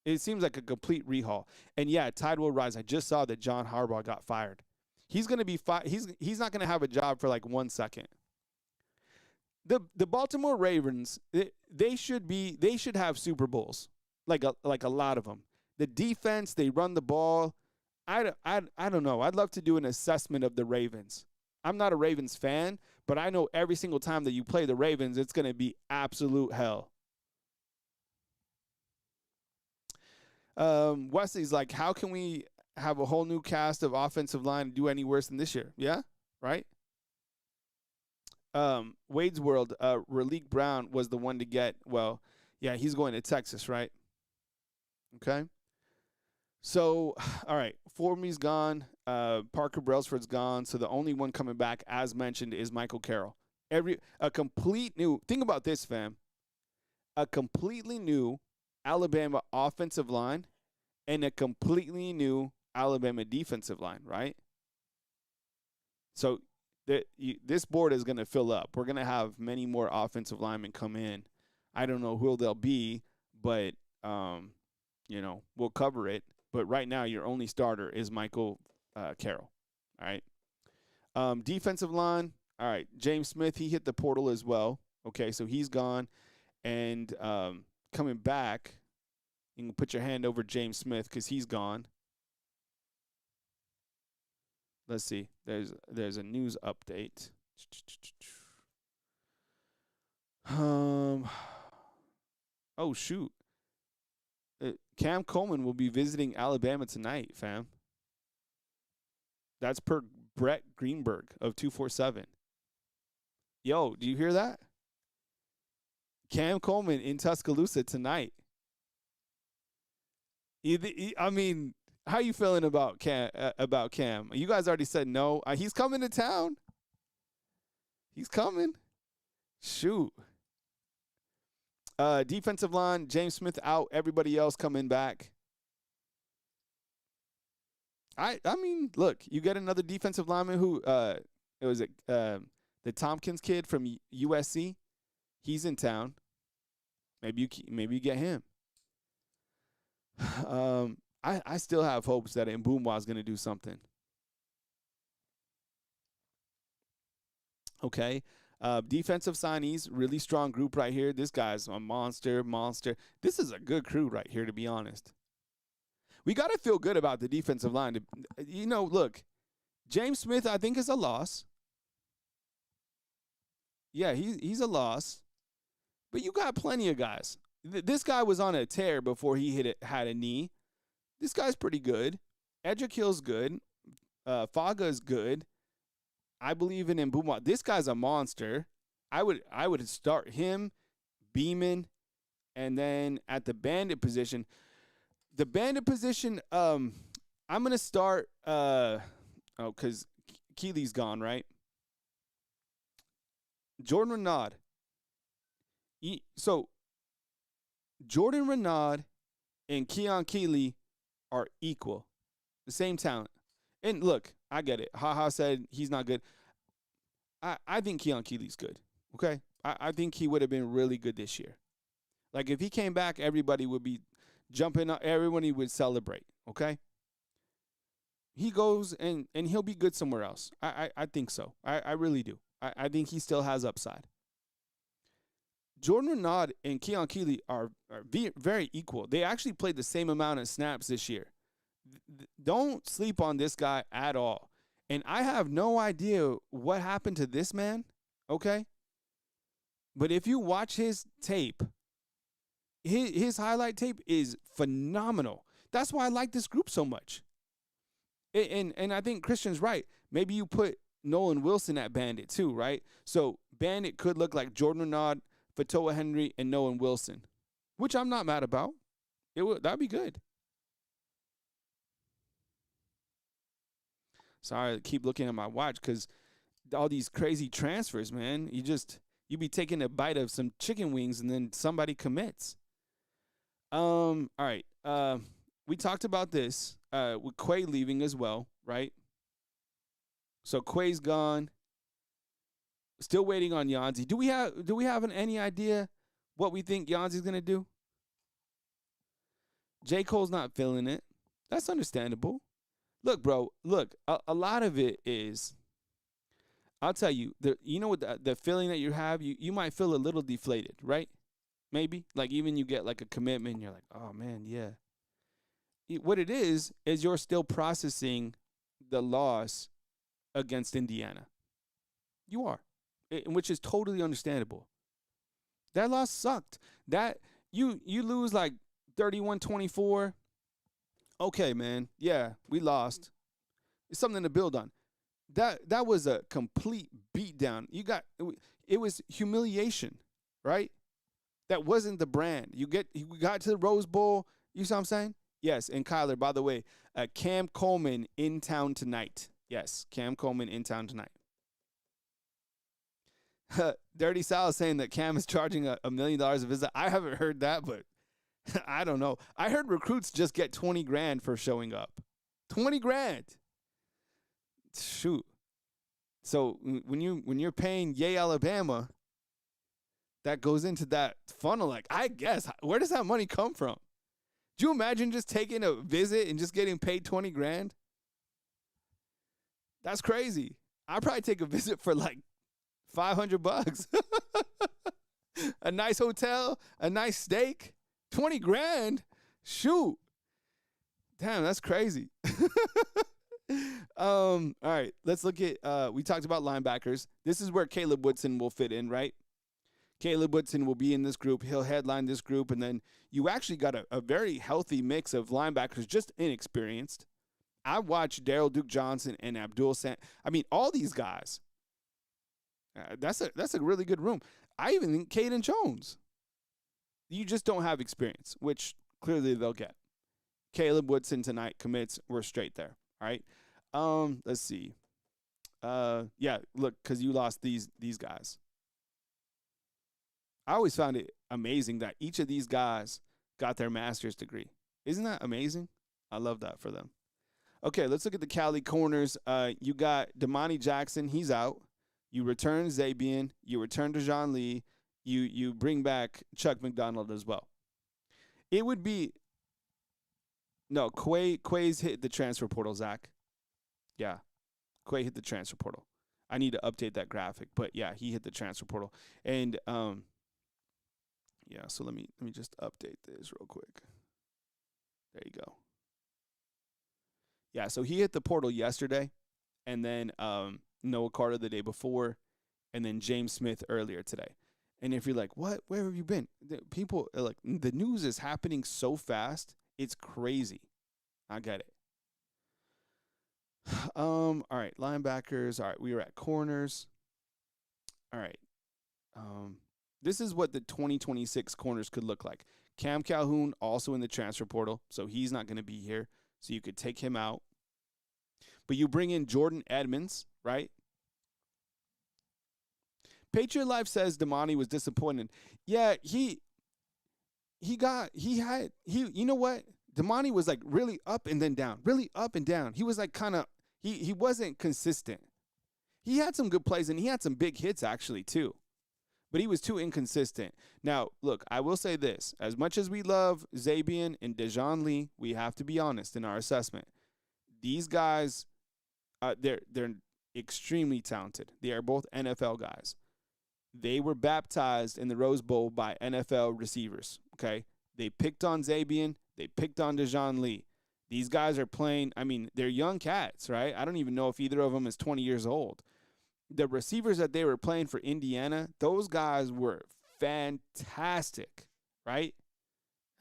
It seems like a complete rehaul. And yeah, tide will rise. I just saw that John Harbaugh got fired. He's going to be he's not going to have a job for like 1 second. The Baltimore Ravens, they should have Super Bowls. Like a lot of them. The defense, they run the ball. I don't know. I'd love to do an assessment of the Ravens. I'm not a Ravens fan, but I know every single time that you play the Ravens, it's going to be absolute hell. Wesley's like, how can we have a whole new cast of offensive line and do any worse than this year? Yeah, right? Wade's World, Raleek Brown was the one to get, he's going to Texas, right? Okay. So, all right, Forme's gone. Parker Brailsford's gone. So the only one coming back, as mentioned, is Michael Carroll. A complete new, think about this, fam. A completely new Alabama offensive line and a completely new Alabama defensive line, right? So this board is going to fill up. We're going to have many more offensive linemen come in. I don't know who they'll be, but, we'll cover it. But right now, your only starter is Michael Carroll, all right? Defensive line, all right, James Smith, he hit the portal as well. Okay, so he's gone. And coming back, you can put your hand over James Smith because he's gone. Let's see. There's a news update. Oh, shoot. Cam Coleman will be visiting Alabama tonight, fam. That's per Brett Greenberg of 247. Yo, do you hear that? Cam Coleman in Tuscaloosa tonight. I mean, how you feeling about Cam? You guys already said no. He's coming to town. He's coming. Shoot. Defensive line, James Smith out. Everybody else coming back. I mean, look, you get another defensive lineman who the Tompkins kid from USC. He's in town. Maybe you get him. I still have hopes that Mbumwa is going to do something. Okay. Defensive signees, really strong group right here. This guy's a monster. This is a good crew right here, to be honest. We got to feel good about the defensive line. Look, James Smith, I think, is a loss. Yeah, he's a loss. But you got plenty of guys. This guy was on a tear before he had a knee. This guy's pretty good. Edgerkill's good. Faga's good. I believe in Mbumwa. This guy's a monster. I would start him, Beeman, and then at the bandit position. The bandit position, I'm going to start because Keeley's gone, right? Jordan Renaud. So Jordan Renaud and Keon Keeley are equal, the same talent. And look, I get it. Ha said he's not good. I think Keon Keeley's good. Okay, I think he would have been really good this year. Like if he came back, everybody would be jumping up. Everybody would celebrate. Okay. He goes and he'll be good somewhere else. I think so. I really do. I think he still has upside. Jordan Renaud and Keon Keeley are very equal. They actually played the same amount of snaps this year. Don't sleep on this guy at all. And I have no idea what happened to this man, okay? But if you watch his tape, his highlight tape is phenomenal. That's why I like this group so much. And I think Christian's right. Maybe you put Nolan Wilson at Bandit too, right? So Bandit could look like Jordan Renaud, Fatoa Henry, and Nolan Wilson, which I'm not mad about. That'd be good. Sorry, I keep looking at my watch because all these crazy transfers, man. You be taking a bite of some chicken wings and then somebody commits. All right. We talked about this with Quay leaving as well, right? So Quay's gone. Still waiting on Yanzi. Do we have any idea what we think Yanzi's gonna do? J. Cole's not feeling it. That's understandable. Look, bro. Look, a lot of it is. I'll tell you. The feeling that you have, you might feel a little deflated, right? Maybe like even you get like a commitment, and you're like, oh man, yeah. What it is you're still processing the loss against Indiana. You are. Which is totally understandable. That loss sucked. That you lose like 31-24. Okay, man. Yeah, we lost. It's something to build on. That was a complete beatdown. It was humiliation, right? That wasn't the brand. You got to the Rose Bowl. You see what I'm saying? Yes. And Kyler, by the way, Cam Coleman in town tonight. Yes, Cam Coleman in town tonight. Dirty Sal is saying that Cam is charging $1 million a visit. I haven't heard that, but I don't know. I heard recruits just get $20,000 for showing up. 20 grand. Shoot. So when you're paying Yay Alabama, that goes into that funnel. Like, I guess, where does that money come from? Do you imagine just taking a visit and just getting paid 20 grand? That's crazy. I'd probably take a visit for like $500. A nice hotel, a nice steak, 20 grand. Shoot. Damn, that's crazy. All right, let's look at, we talked about linebackers. This is where Caleb Woodson will fit in, right? Caleb Woodson will be in this group. He'll headline this group, and then you actually got a very healthy mix of linebackers, just inexperienced. I watched Daryl Duke Johnson and Abdul Sant. I mean, all these guys. That's a really good room. I even think Caden Jones. You just don't have experience, which clearly they'll get. Caleb Woodson tonight commits. We're straight there. All right. Let's see. Yeah, look, because you lost these guys. I always found it amazing that each of these guys got their master's degree. Isn't that amazing? I love that for them. Okay, let's look at the Cali corners. You got Damani Jackson. He's out. You return Zabian. You return Dejon Lee. You bring back Chuck McDonald as well. It would be no Quay's hit the transfer portal. Zach, yeah, Quay hit the transfer portal. I need to update that graphic, but yeah, he hit the transfer portal, and yeah. So let me just update this real quick. There you go. Yeah, so he hit the portal yesterday, and then Noah Carter the day before, and then James Smith earlier today. And if you're like, what? Where have you been? People are like, the news is happening so fast, it's crazy. I get it. All right, linebackers. All right, we were at corners. All right. This is what the 2026 corners could look like. Cam Calhoun also in the transfer portal, so he's not going to be here. So you could take him out. But you bring in Jordan Edmonds, right? Patriot Life says Damani was disappointed. Yeah, you know what? Damani was like really up and then down, really up and down. He was like kind of, he wasn't consistent. He had some good plays and he had some big hits actually too. But he was too inconsistent. Now, look, I will say this. As much as we love Zabian and Dejon Lee, we have to be honest in our assessment. These guys, they're extremely talented. They are both NFL guys. They were baptized in the Rose Bowl by NFL receivers, okay? They picked on Zabian. They picked on Dejon Lee. These guys are playing, I mean, they're young cats, right? I don't even know if either of them is 20 years old. The receivers that they were playing for Indiana, those guys were fantastic, right?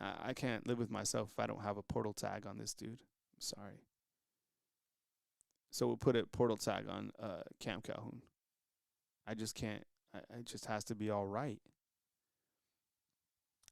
I can't live with myself if I don't have a portal tag on this dude. I'm sorry. So we'll put a portal tag on Cam Calhoun. I just can't. It just has to be all right.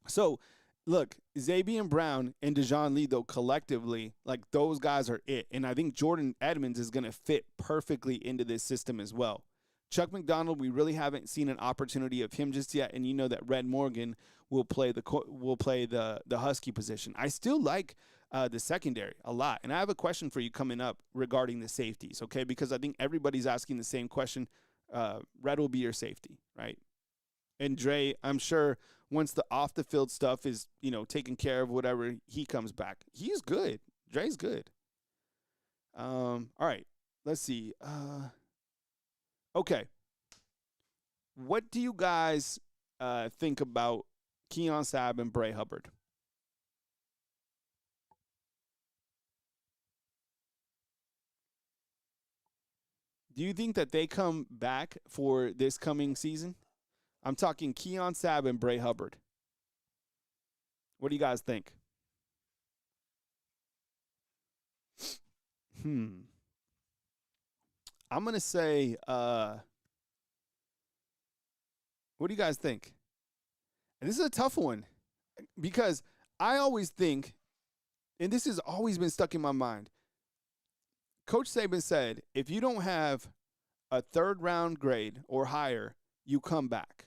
So, look, Zabian Brown and Dejon Lee, though, collectively, like, those guys are it. And I think Jordan Edmonds is going to fit perfectly into this system as well. Chuck McDonald, we really haven't seen an opportunity of him just yet. And you know that Red Morgan will play the Husky position. I still like the secondary a lot. And I have a question for you coming up regarding the safeties, okay? Because I think everybody's asking the same question. Red will be your safety, right? And Dre, I'm sure once the off-the-field stuff is, taken care of, whatever, he comes back. He's good. Dre's good. All right. Let's see. Okay. What do you guys think about Keon Sabb and Bray Hubbard? Do you think that they come back for this coming season? I'm talking Keon Sabb and Bray Hubbard. What do you guys think? I'm going to say, what do you guys think? And this is a tough one because I always think, and this has always been stuck in my mind, Coach Saban said, if you don't have a third-round grade or higher, you come back.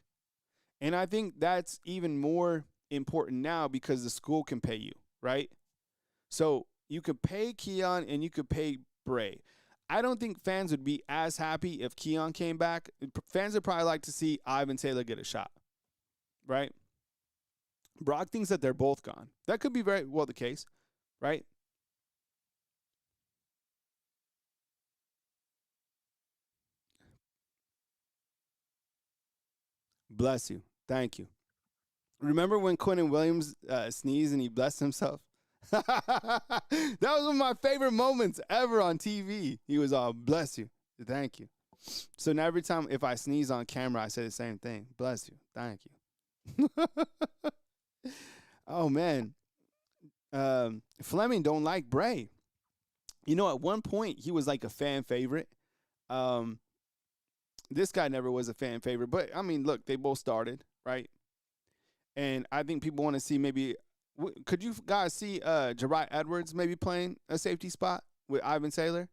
And I think that's even more important now because the school can pay you, right? So You could pay Keon and you could pay Bray. I don't think fans would be as happy if Keon came back. Fans would probably like to see Ivan Taylor get a shot, right? Brock thinks that they're both gone. That could be very well the case, right? Bless you. Thank you. Remember when Quentin Williams sneezed and he blessed himself? That was one of my favorite moments ever on TV. He was all, bless you. Thank you. So now every time if I sneeze on camera, I say the same thing. Bless you. Thank you. Oh, man. Fleming don't like Bray. You know, at one point, he was like a fan favorite. This guy never was a fan favorite. But, I mean, look, they both started, right? And I think people want to see maybe – could you guys see Jeriah Edwards maybe playing a safety spot with Ivan Taylor?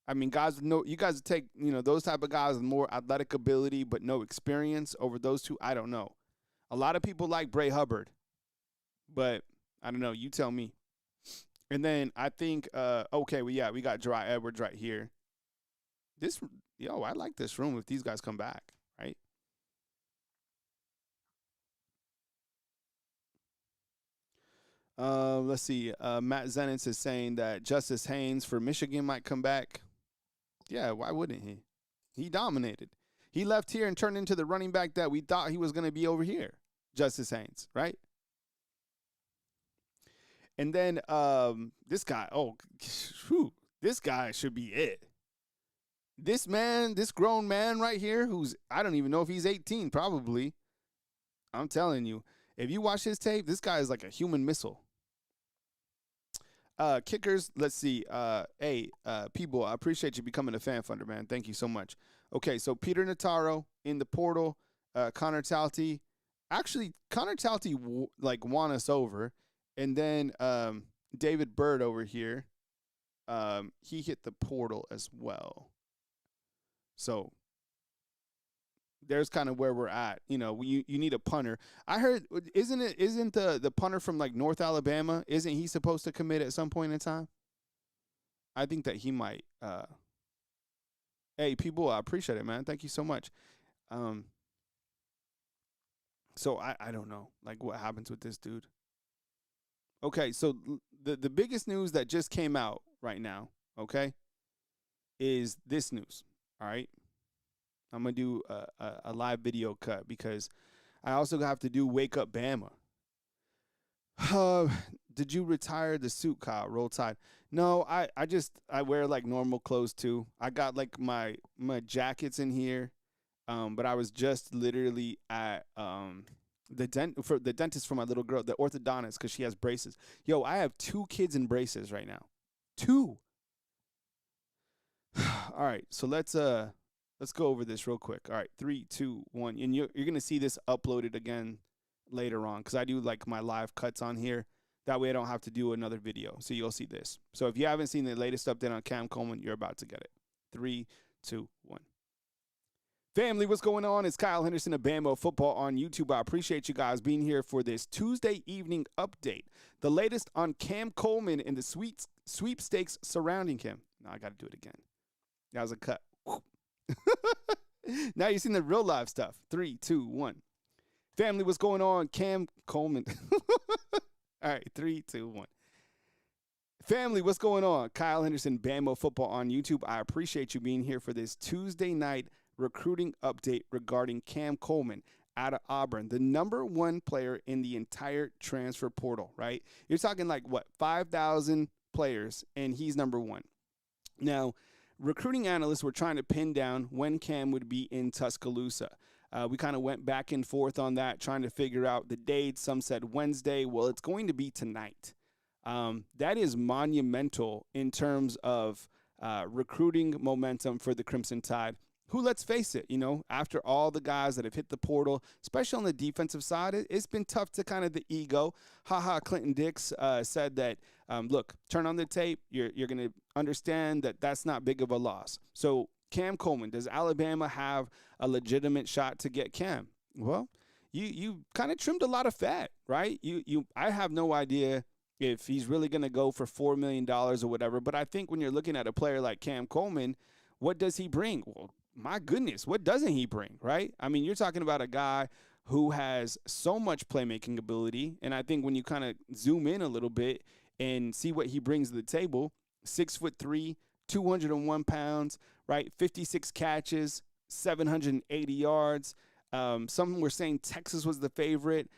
I mean, guys, you guys would take, those type of guys with more athletic ability but no experience over those two. I don't know. A lot of people like Bray Hubbard, but I don't know. You tell me. And then I think, we got Jeriah Edwards right here. I like this room if these guys come back, right? Let's see. Matt Zenitz is saying that Justice Haynes for Michigan might come back. Yeah, why wouldn't he? He dominated. He left here and turned into the running back that we thought he was going to be over here, Justice Haynes, right? And then this guy, this guy should be it. This grown man right here, I don't even know if he's 18, probably. I'm telling you, if you watch his tape, this guy is like a human missile. Kickers, let's see. People, I appreciate you becoming a fan funder, man. Thank you so much. Okay, so Peter Notaro in the portal, Connor Talty. Actually, Connor Talty won us over. And then David Bird over here, he hit the portal as well. So there's kind of where we're at. You need a punter. I heard, isn't the punter from like North Alabama, isn't he supposed to commit at some point in time? I think that he might. Hey, people, I appreciate it, man. Thank you so much. So I don't know, like, what happens with this dude. Okay, so the biggest news that just came out right now, okay, is this news, all right? I'm going to do a live video cut because I also have to do Wake Up Bama. Did you retire the suit, Kyle? Roll Tide. No, I wear like normal clothes too. I got like my jackets in here, but I was just literally at the dentist for my little girl, the orthodontist, because she has braces. Yo, I have 2 kids in braces right now. 2. All right, so let's go over this real quick. All right, 3, 2, 1, and you're gonna see this uploaded again later on because I do like my live cuts on here. That way I don't have to do another video. So you'll see this. So if you haven't seen the latest update on Cam Coleman, you're about to get it. 3, 2, 1. Family, what's going on? It's Kyle Henderson of Bama Football on YouTube. I appreciate you guys being here for this Tuesday evening update. The latest on Cam Coleman and the sweepstakes surrounding him. Now I got to do it again. That was a cut. Now you've seen the real live stuff. 3, 2, 1. Family, what's going on? Cam Coleman. All right, 3, 2, 1. Family, what's going on? Kyle Henderson, Bama Football on YouTube. I appreciate you being here for this Tuesday night recruiting update regarding Cam Coleman out of Auburn, the number 1 player in the entire transfer portal, right? You're talking like, 5,000 players, and he's number 1. Now, recruiting analysts were trying to pin down when Cam would be in Tuscaloosa. We kind of went back and forth on that, trying to figure out the date. Some said Wednesday. Well, it's going to be tonight. That is monumental in terms of recruiting momentum for the Crimson Tide, who, let's face it, after all the guys that have hit the portal, especially on the defensive side, it's been tough to kind of the ego. Clinton Dix said that, look, turn on the tape. You're going to understand that that's not big of a loss. So Cam Coleman, does Alabama have a legitimate shot to get Cam? Well, you kind of trimmed a lot of fat, right? I have no idea if he's really going to go for $4 million or whatever. But I think when you're looking at a player like Cam Coleman, what does he bring? Well, my goodness, what doesn't he bring, right? I mean, you're talking about a guy who has so much playmaking ability. And I think when you kind of zoom in a little bit and see what he brings to the table, 6'3", 201 pounds, right? 56 catches, 780 yards. Some were saying Texas was the favorite.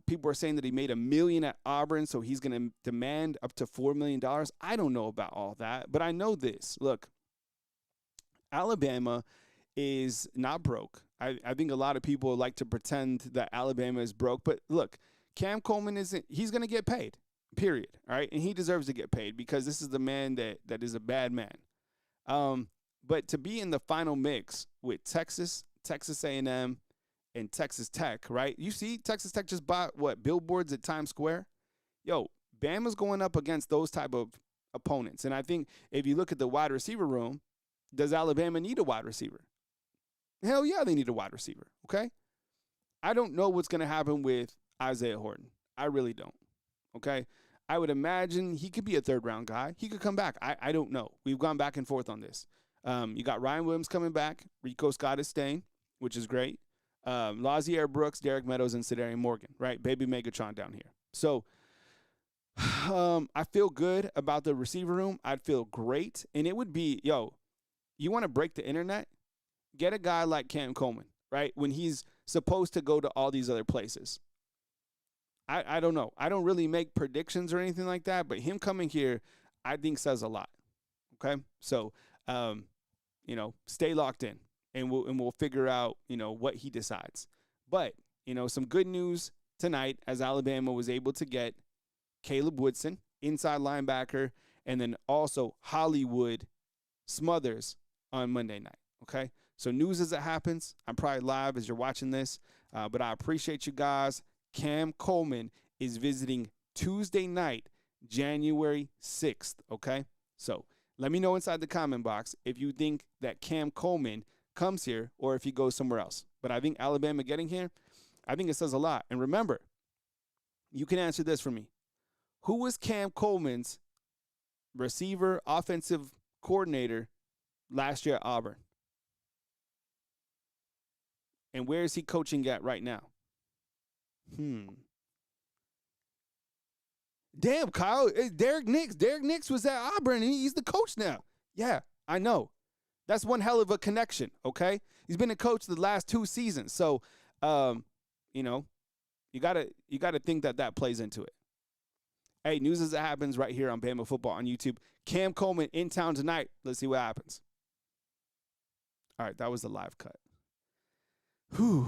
People were saying that he made $1 million at Auburn, so he's going to demand up to $4 million. I don't know about all that, but I know this. Look, Alabama is not broke. I think a lot of people like to pretend that Alabama is broke, but look, Cam Coleman he's going to get paid, period, all right? And he deserves to get paid because this is the man that is a bad man. But to be in the final mix with Texas A&M, and Texas Tech, right? You see Texas Tech just bought, billboards at Times Square? Yo, Bama's going up against those type of opponents. And I think if you look at the wide receiver room, does Alabama need a wide receiver? Hell yeah, they need a wide receiver, okay? I don't know what's going to happen with Isaiah Horton. I really don't, okay? I would imagine he could be a third-round guy. He could come back. I don't know. We've gone back and forth on this. You got Ryan Williams coming back. Rico Scott is staying, which is great. Lazier Brooks, Derek Meadows, and Cedarian Morgan, right? Baby Megatron down here. So I feel good about the receiver room. I'd feel great. And it would be, you want to break the internet? Get a guy like Cam Coleman, right? When he's supposed to go to all these other places. I don't know. I don't really make predictions or anything like that, but him coming here, I think says a lot. Okay? So, stay locked in. And we'll figure out, what he decides. But, some good news tonight as Alabama was able to get Caleb Woodson, inside linebacker, and then also Hollywood Smothers on Monday night, okay? So news as it happens. I'm probably live as you're watching this, but I appreciate you guys. Cam Coleman is visiting Tuesday night, January 6th, okay? So let me know inside the comment box if you think that Cam Coleman comes here or if he goes somewhere else. But I think Alabama getting here, I think it says a lot. And remember, you can answer this for me. Who was Cam Coleman's receiver, offensive coordinator last year at Auburn? And where is he coaching at right now? Damn, Kyle, it's Derek Nix. Derek Nix was at Auburn, and he's the coach now. Yeah, I know. That's one hell of a connection, okay? He's been a coach the last 2 seasons. So, you gotta think that plays into it. Hey, news as it happens right here on Bama Football on YouTube. Cam Coleman in town tonight. Let's see what happens. All right, that was the live cut. Whew.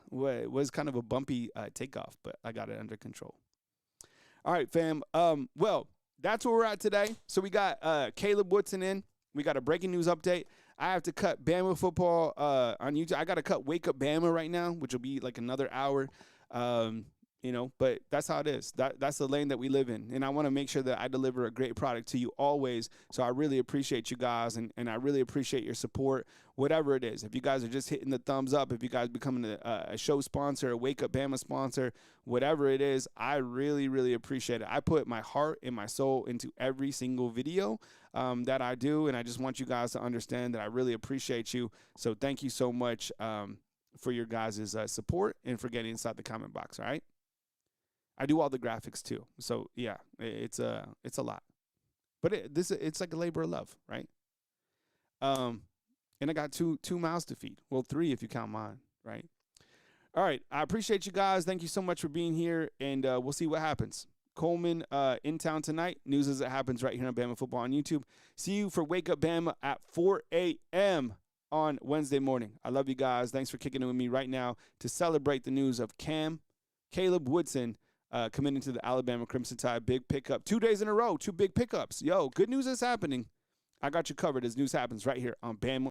Well, it was kind of a bumpy takeoff, but I got it under control. All right, fam. Well, that's where we're at today. So we got Caleb Woodson in. We got a breaking news update. I have to cut Bama football on YouTube. I got to cut Wake Up Bama right now, which will be like another hour. But that's how it is. That's the lane that we live in. And I want to make sure that I deliver a great product to you always. So I really appreciate you guys, and I really appreciate your support, whatever it is. If you guys are just hitting the thumbs up, if you guys becoming a show sponsor, a Wake Up Bama sponsor, whatever it is, I really, really appreciate it. I put my heart and my soul into every single video that I do, and I just want you guys to understand that I really appreciate you. So thank you so much for your guys' support and for getting inside the comment box, all right? I do all the graphics too. So yeah, it's a lot, but it's like a labor of love, right? And I got two mouths to feed. Well, 3 if you count mine, right? All right. I appreciate you guys. Thank you so much for being here, and we'll see what happens. Coleman in town tonight. News as it happens right here on Bama Football on YouTube. See you for Wake Up Bama at 4 a.m. on Wednesday morning. I love you guys. Thanks for kicking it with me right now to celebrate the news of Caleb Woodson committing to the Alabama Crimson Tide. Big pickup. 2 days in a row, 2 big pickups. Yo, good news is happening. I got you covered as news happens right here on Bama